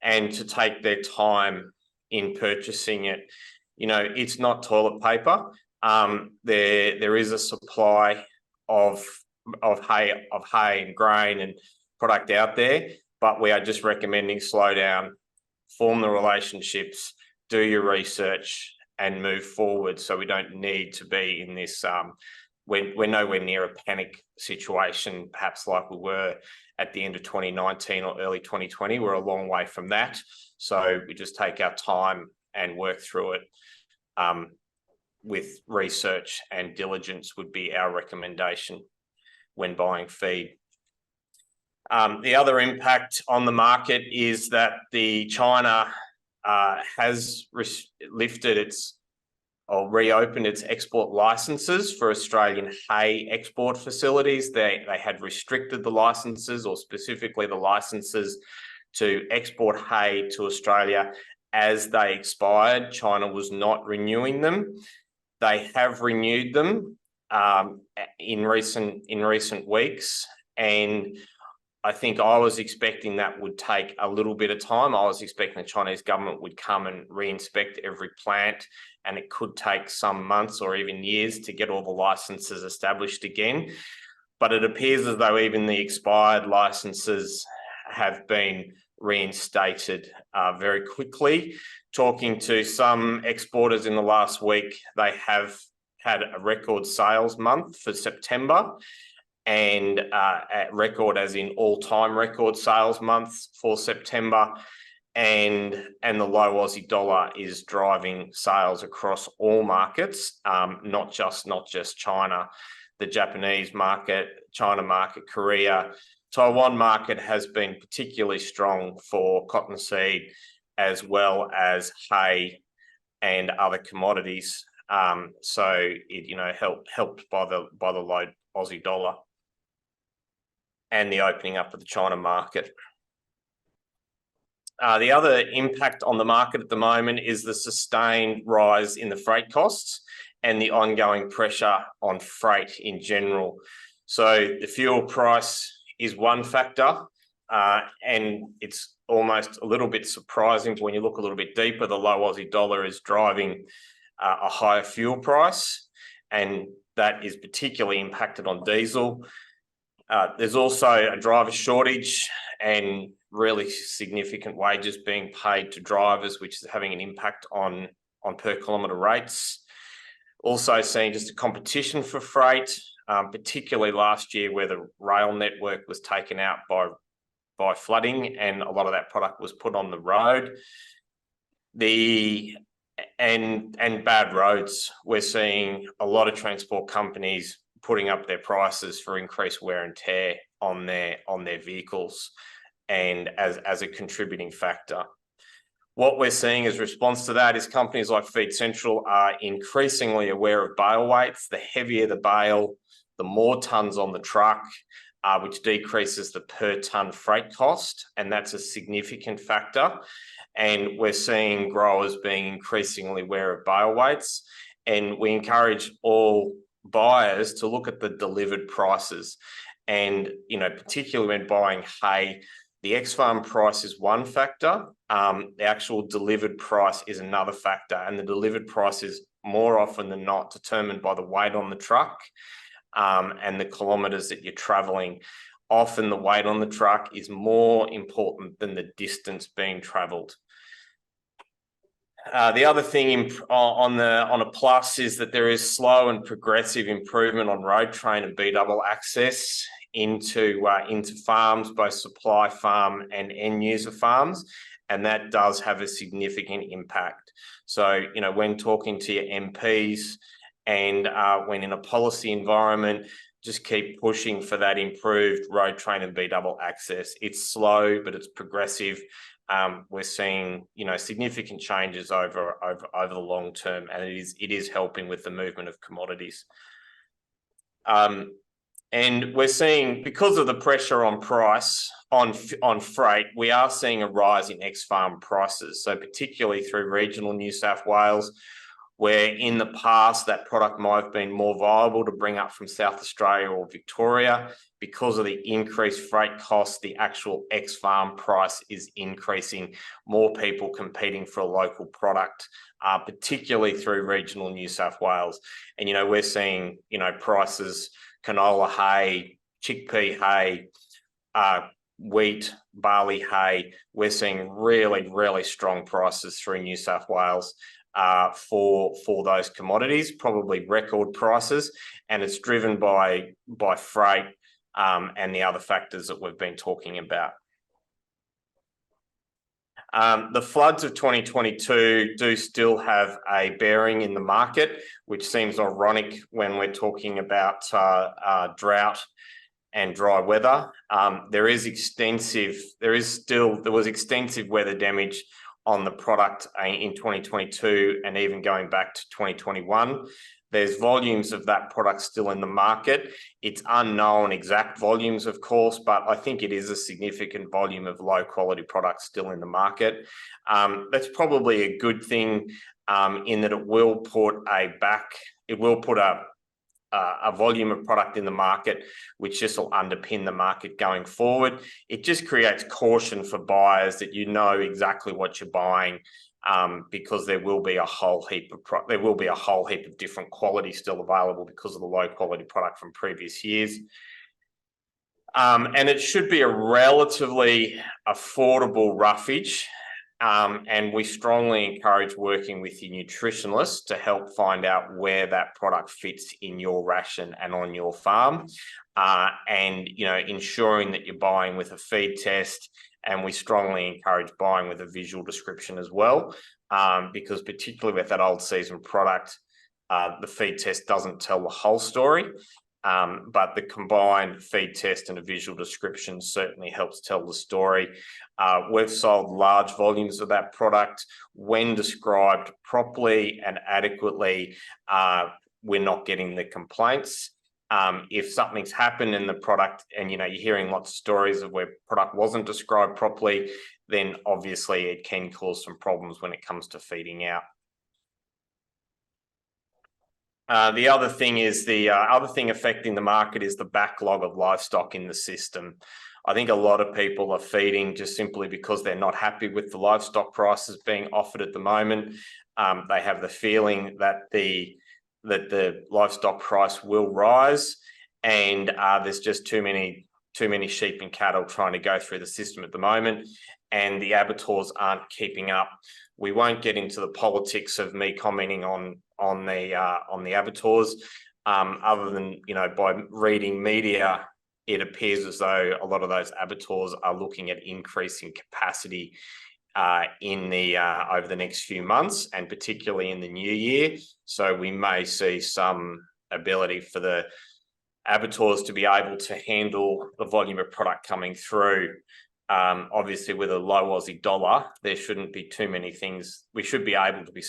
and to take their time in purchasing it. You know, it's not toilet paper. There is a supply of hay and grain and product out there, but we are just recommending slow down, form the relationships, do your research, and move forward. So we don't need to be in this. We're nowhere near a panic situation, perhaps like we were at the end of 2019 or early 2020. We're a long way from that. So we just take our time and work through it with research and diligence would be our recommendation when buying feed. The other impact on the market is that China has reopened its export licenses for Australian hay export facilities. They had restricted the licenses, or specifically the licenses to export hay to Australia as they expired. China was not renewing them. They have renewed them in recent weeks, and I think I was expecting that would take a little bit of time. I was expecting the Chinese government would come and re-inspect every plant, and it could take some months or even years to get all the licenses established again. But it appears as though even the expired licenses have been reinstated very quickly. Talking to some exporters in the last week, they have had a record sales month for September, and a record as in all-time record sales months for September. and the low Aussie dollar is driving sales across all markets, not just China. The Japanese market, China market, Korea, Taiwan market has been particularly strong for cottonseed as well as hay and other commodities. So it helped by the low Aussie dollar and the opening up of the China market. The other impact on the market at the moment is the sustained rise in the freight costs and the ongoing pressure on freight in general. So the fuel price is one factor, and it's almost a little bit surprising when you look a little bit deeper. The low Aussie dollar is driving a higher fuel price, and that is particularly impacted on diesel. There's also a driver shortage and really significant wages being paid to drivers, which is having an impact on per kilometre rates. Also seeing just a competition for freight, particularly last year where the rail network was taken out by flooding and a lot of that product was put on the road. And bad roads. We're seeing a lot of transport companies putting up their prices for increased wear and tear on their vehicles, and as a contributing factor. What we're seeing as response to that is companies like Feed Central are increasingly aware of bale weights. The heavier the bale, the more tons on the truck, which decreases the per ton freight cost, and that's a significant factor. And we're seeing growers being increasingly aware of bale weights, and we encourage all buyers to look at the delivered prices. And particularly when buying hay, the ex-farm price is one factor. The actual delivered price is another factor, and the delivered price is more often than not determined by the weight on the truck and the kilometres that you're travelling. Often the weight on the truck is more important than the distance being travelled. The other thing on a plus is that there is slow and progressive improvement on road train and B-double access into farms, both supply farm and end user farms, and that does have a significant impact. So when talking to your MPs and when in a policy environment, just keep pushing for that improved road train and B-double access. It's slow, but it's progressive. We're seeing significant changes over the long term, and it is helping with the movement of commodities. And we're seeing, because of the pressure on price on freight, we are seeing a rise in ex-farm prices. So particularly through regional New South Wales, where in the past that product might have been more viable to bring up from South Australia or Victoria, because of the increased freight costs, the actual ex-farm price is increasing. More people competing for a local product, particularly through regional New South Wales. And we're seeing prices, canola hay, chickpea hay, wheat, barley hay. We're seeing really, really strong prices through New South Wales for those commodities, probably record prices, and it's driven by freight and the other factors that we've been talking about. The floods of 2022 do still have a bearing in the market, which seems ironic when we're talking about drought and dry weather. There was extensive weather damage on the product in 2022 and even going back to 2021. There's volumes of that product still in the market. It's unknown exact volumes, of course, but I think it is a significant volume of low quality products still in the market. That's probably a good thing in that it will put a volume of product in the market, which just will underpin the market going forward. It just creates caution for buyers that exactly what you're buying, because there will be a whole heap of different qualities still available because of the low quality product from previous years. And it should be a relatively affordable roughage. And we strongly encourage working with your nutritionist to help find out where that product fits in your ration and on your farm. and ensuring that you're buying with a feed test. And we strongly encourage buying with a visual description as well, because particularly with that old season product, the feed test doesn't tell the whole story, but the combined feed test and a visual description certainly helps tell the story. We've sold large volumes of that product. When described properly and adequately, we're not getting the complaints. If something's happened in the product and you're hearing lots of stories of where product wasn't described properly, then obviously it can cause some problems when it comes to feeding out. The other thing is other thing affecting the market is the backlog of livestock in the system. I think a lot of people are feeding just simply because they're not happy with the livestock prices being offered at the moment. They have the feeling that the livestock price will rise, and there's just too many sheep and cattle trying to go through the system at the moment, and the abattoirs aren't keeping up. We won't get into the politics of me commenting on the abattoirs, other than by reading media, it appears as though a lot of those abattoirs are looking at increasing capacity over the next few months, and particularly in the new year. So we may see some ability for the abattoirs to be able to handle the volume of product coming through. Obviously, with a low Aussie dollar, there shouldn't be too many things. We should be able to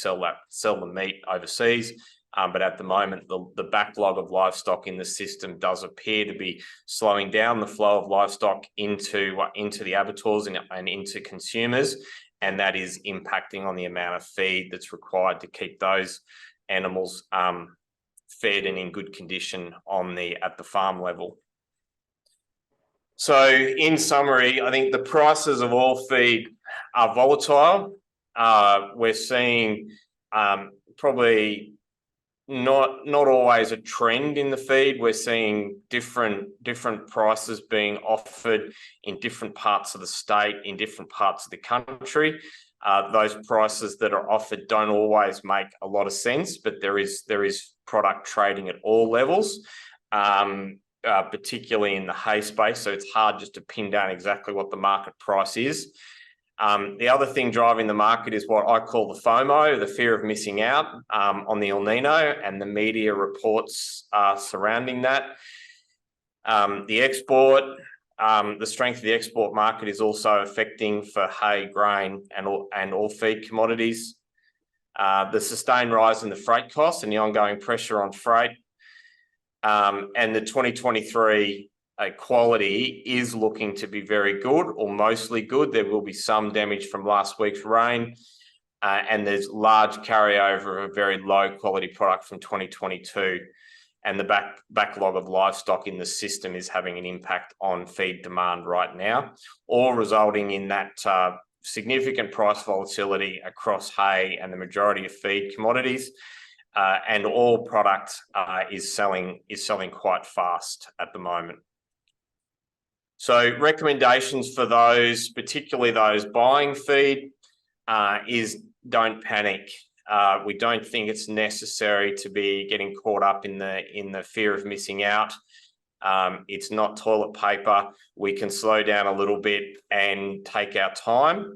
sell the meat overseas. But at the moment, the backlog of livestock in the system does appear to be slowing down the flow of livestock into the abattoirs and into consumers, and that is impacting on the amount of feed that's required to keep those animals fed and in good condition at the farm level. So, in summary, I think the prices of all feed are volatile. We're seeing probably not always a trend in the feed. We're seeing different prices being offered in different parts of the state, in different parts of the country. Those prices that are offered don't always make a lot of sense, but there is product trading at all levels, particularly in the hay space. So it's hard just to pin down exactly what the market price is. The other thing driving the market is what I call the FOMO, the fear of missing out on the El Nino, and the media reports surrounding that. The strength of the export market is also affecting for hay, grain, and all feed commodities. The sustained rise in the freight costs and the ongoing pressure on freight, and the 2023 quality is looking to be very good or mostly good. There will be some damage from last week's rain, and there's large carryover of a very low quality product from 2022. And the backlog of livestock in the system is having an impact on feed demand right now, all resulting in that significant price volatility across hay and the majority of feed commodities. And all product is selling quite fast at the moment. So recommendations for those, particularly those buying feed, is don't panic. We don't think it's necessary to be getting caught up in the fear of missing out. It's not toilet paper. We can slow down a little bit and take our time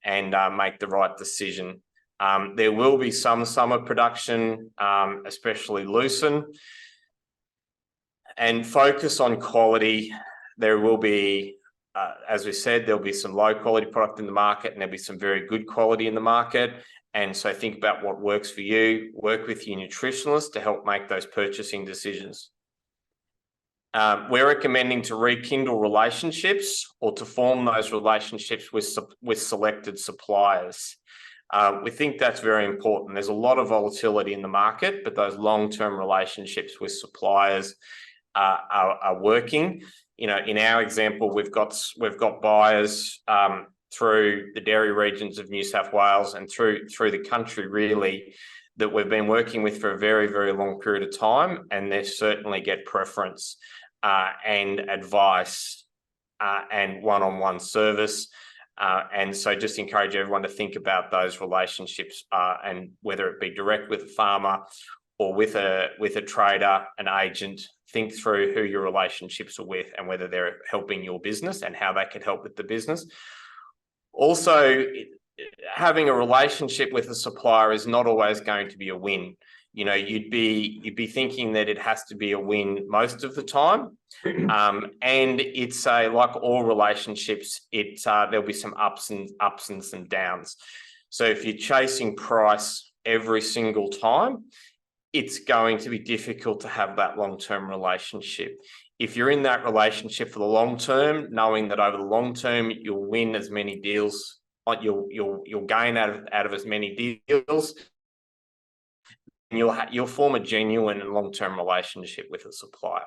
and make the right decision. There will be some summer production, especially lucerne, and focus on quality. There will be, as we said, there'll be some low quality product in the market, and there'll be some very good quality in the market. And so think about what works for you, work with your nutritionist to help make those purchasing decisions. We're recommending to rekindle relationships or to form those relationships with selected suppliers. We think that's very important. There's a lot of volatility in the market, but those long-term relationships with suppliers are working. In our example, we've got buyers through the dairy regions of New South Wales and through the country really that we've been working with for a very, very long period of time, and they certainly get preference and advice and one-on-one service. And so just encourage everyone to think about those relationships and whether it be direct with a farmer or with a trader, an agent, think through who your relationships are with and whether they're helping your business and how they can help with the business. Also, having a relationship with a supplier is not always going to be a win. You know, you'd be thinking that it has to be a win most of the time. And it's like all relationships, there'll be some ups and some downs. So if you're chasing price every single time, it's going to be difficult to have that long-term relationship. If you're in that relationship for the long term, knowing that over the long term you'll win as many deals, you'll gain out of as many deals, and you'll form a genuine and long-term relationship with a supplier.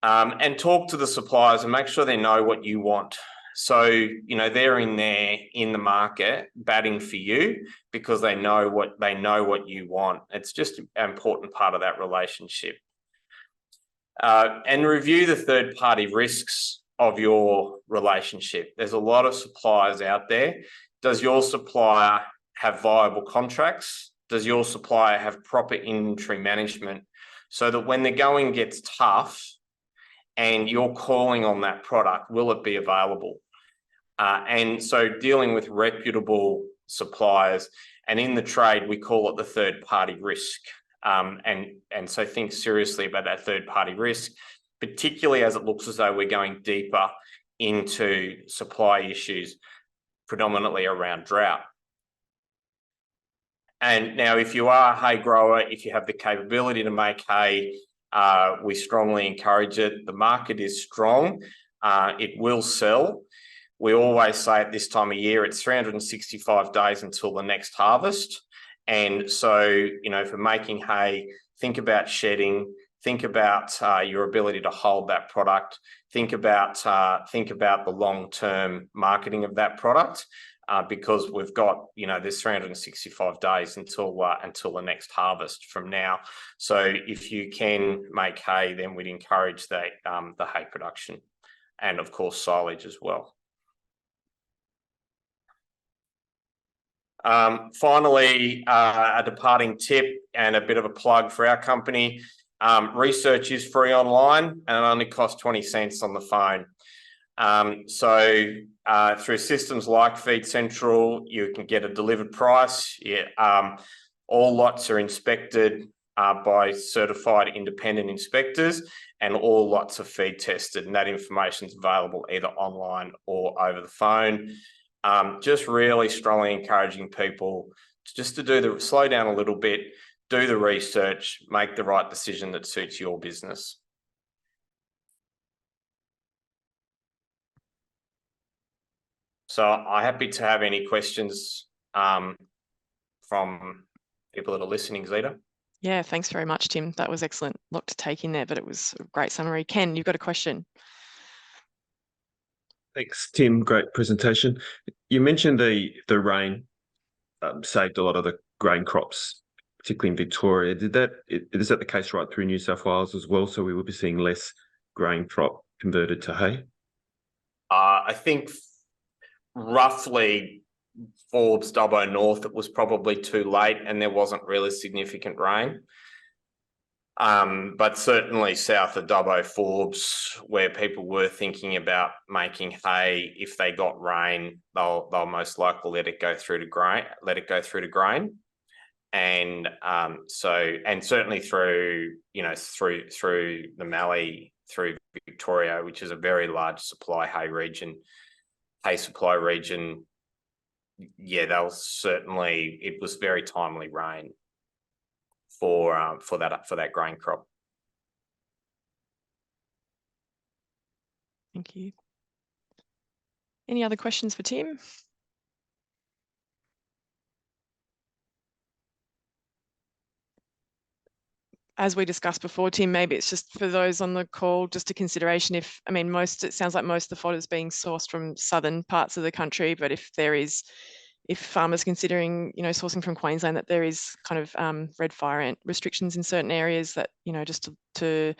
And talk to the suppliers and make sure they know what you want. So, you know, they're in there in the market batting for you because they know what you want. It's just an important part of that relationship. And review the third-party risks of your relationship. There's a lot of suppliers out there. Does your supplier have viable contracts? Does your supplier have proper inventory management so that when the going gets tough and you're calling on that product, will it be available? And so dealing with reputable suppliers, and in the trade, we call it the third-party risk. And so think seriously about that third-party risk, particularly as it looks as though we're going deeper into supply issues, predominantly around drought. And now, if you are a hay grower, if you have the capability to make hay, we strongly encourage it. The market is strong. It will sell. We always say at this time of year, it's 365 days until the next harvest. And so, you know, for making hay, think about shedding, think about your ability to hold that product, think about the long-term marketing of that product, because we've got, you know, there's 365 days until the next harvest from now. So if you can make hay, then we'd encourage the hay production, and of course silage as well. Finally, a departing tip and a bit of a plug for our company. Research is free online and it only costs 20 cents on the phone. So through systems like Feed Central, you can get a delivered price. All lots are inspected by certified independent inspectors, and all lots are feed tested, and that information is available either online or over the phone. Just really strongly encouraging people just to slow down a little bit, do the research, make the right decision that suits your business. So I'm happy to have any questions from people that are listening, Zita.
Yeah, thanks very much, Tim. That was excellent. A lot to take in there, but it was a great summary. Ken, you've got a question.
Thanks, Tim. Great presentation. You mentioned the rain saved a lot of the grain crops, particularly in Victoria. Is that the case right through New South Wales as well? So we will be seeing less grain crop converted to hay?
I think roughly Forbes, Dubbo North, it was probably too late and there wasn't really significant rain. But certainly south of Dubbo, Forbes, where people were thinking about making hay, if they got rain, they'll most likely let it go through to grain. And and certainly through the Mallee, through Victoria, which is a very large hay supply region. Yeah, it was very timely rain for that grain crop.
Thank you. Any other questions for Tim? As we discussed before, Tim, maybe it's just for those on the call, just a consideration. It sounds like most of the fodder is being sourced from southern parts of the country, but if farmers considering, sourcing from Queensland, that there is kind of red fire ant restrictions in certain areas, that, just to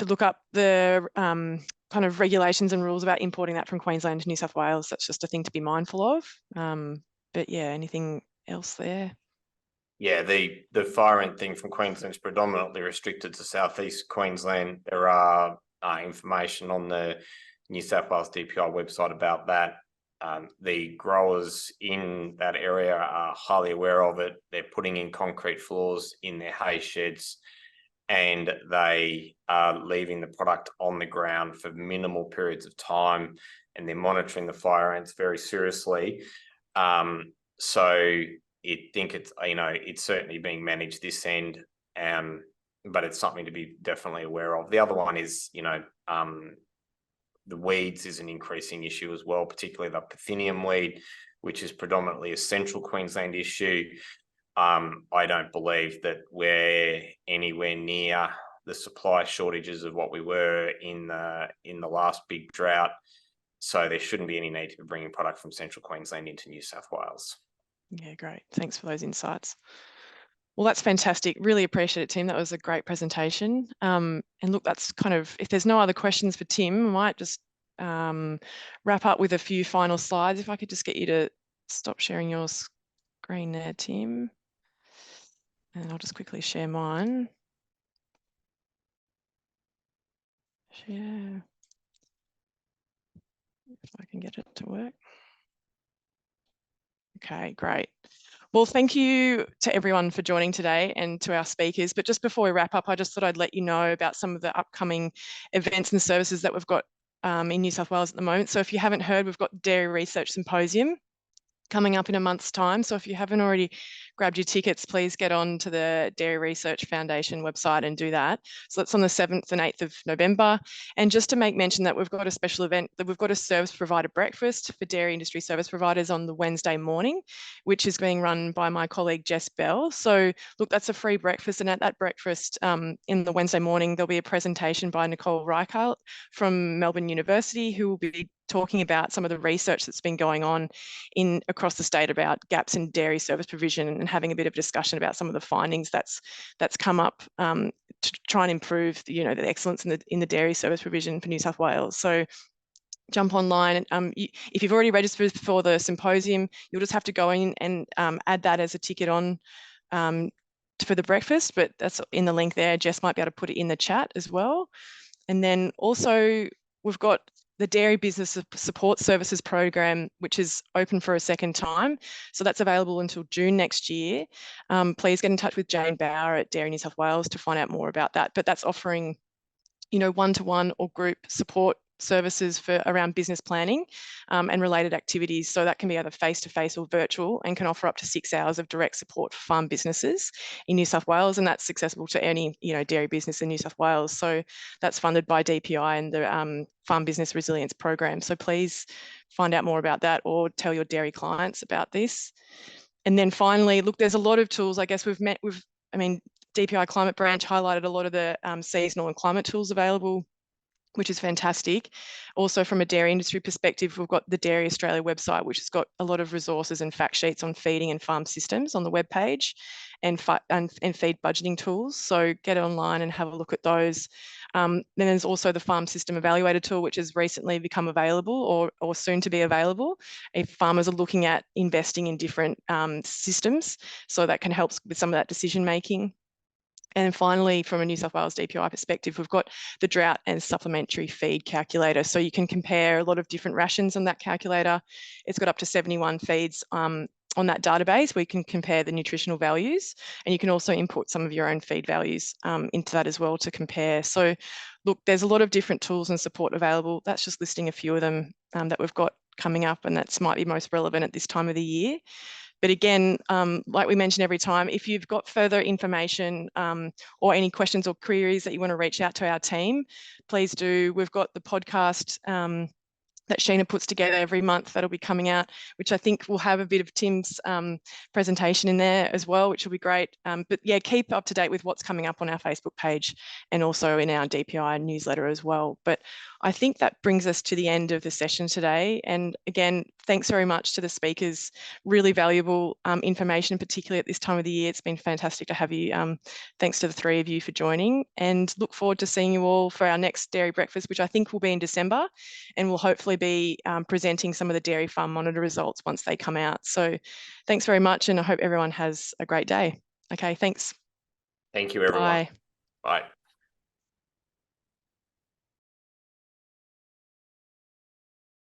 look up the kind of regulations and rules about importing that from Queensland to New South Wales. That's just a thing to be mindful of. But yeah, anything else there?
Yeah, the fire ant thing from Queensland is predominantly restricted to southeast Queensland. There are information on the New South Wales DPI website about that. The growers in that area are highly aware of it. They're putting in concrete floors in their hay sheds, and they are leaving the product on the ground for minimal periods of time, and they're monitoring the fire ants very seriously. So I think it's, it's certainly being managed this end, but it's something to be definitely aware of. The other one is, the weeds is an increasing issue as well, particularly the Pythium weed, which is predominantly a central Queensland issue. I don't believe that we're anywhere near the supply shortages of what we were in the last big drought. So there shouldn't be any need to be bringing product from central Queensland into New South Wales.
Yeah, great. Thanks for those insights. Well, that's fantastic. Really appreciate it, Tim. That was a great presentation. And look, that's kind of, if there's no other questions for Tim, I might just wrap up with a few final slides. If I could just get you to stop sharing your screen there, Tim. And I'll just quickly share mine. Share. If I can get it to work. Okay, great. Well, thank you to everyone for joining today and to our speakers. But just before we wrap up, I just thought I'd let you know about some of the upcoming events and services that we've got in New South Wales at the moment. So if you haven't heard, we've got Dairy Research Symposium coming up in a month's time. So if you haven't already grabbed your tickets, please get on to the Dairy Research Foundation website and do that. So that's on the 7th and 8th of November. And just to make mention that we've got a special event, that we've got a service provider breakfast for dairy industry service providers on the Wednesday morning, which is being run by my colleague Jess Bell. So look, that's a free breakfast. And at that breakfast in the Wednesday morning, there'll be a presentation by Nicole Reichelt from Melbourne University, who will be talking about some of the research that's been going on across the state about gaps in dairy service provision, and having a bit of discussion about some of the findings that's come up to try and improve the excellence in the dairy service provision for New South Wales. So jump online. If you've already registered for the symposium, you'll just have to go in and add that as a ticket on for the breakfast, but that's in the link there. Jess might be able to put it in the chat as well. And then also we've got the Dairy Business Support Services Program, which is open for a second time. So that's available until June next year. Please get in touch with Jane Bauer at Dairy New South Wales to find out more about that. But that's offering, one-to-one or group support services for around business planning and related activities. So that can be either face-to-face or virtual, and can offer up to 6 hours of direct support for farm businesses in New South Wales, and that's accessible to any dairy business in New South Wales. So that's funded by DPI and the Farm Business Resilience Program. So please find out more about that, or tell your dairy clients about this. And then finally, look, there's a lot of tools. I guess DPI Climate Branch highlighted a lot of the seasonal and climate tools available, which is fantastic. Also, from a dairy industry perspective, we've got the Dairy Australia website, which has got a lot of resources and fact sheets on feeding and farm systems on the webpage, and feed budgeting tools. So get online and have a look at those. Then there's also the Farm System Evaluator tool, which has recently become available or soon to be available if farmers are looking at investing in different systems. So that can help with some of that decision making. And finally, from a New South Wales DPI perspective, we've got the drought and supplementary feed calculator. So you can compare a lot of different rations on that calculator. It's got up to 71 feeds on that database where you can compare the nutritional values, and you can also input some of your own feed values into that as well to compare. So look, there's a lot of different tools and support available. That's just listing a few of them that we've got coming up, and that's might be most relevant at this time of the year. But again, like we mention every time, if you've got further information or any questions or queries that you want to reach out to our team, please do. We've got the podcast that Sheena puts together every month that'll be coming out, which I think will have a bit of Tim's presentation in there as well, which will be great. But yeah, keep up to date with what's coming up on our Facebook page and also in our DPI newsletter as well. But I think that brings us to the end of the session today. And again, thanks very much to the speakers. Really valuable information, particularly at this time of the year. It's been fantastic to have you. Thanks to the three of you for joining, and look forward to seeing you all for our next dairy breakfast, which I think will be in December, and we'll hopefully be presenting some of the Dairy Farm Monitor results once they come out. So thanks very much, and I hope everyone has a great day. Okay, thanks.
Thank you, everyone.
Bye.
Bye.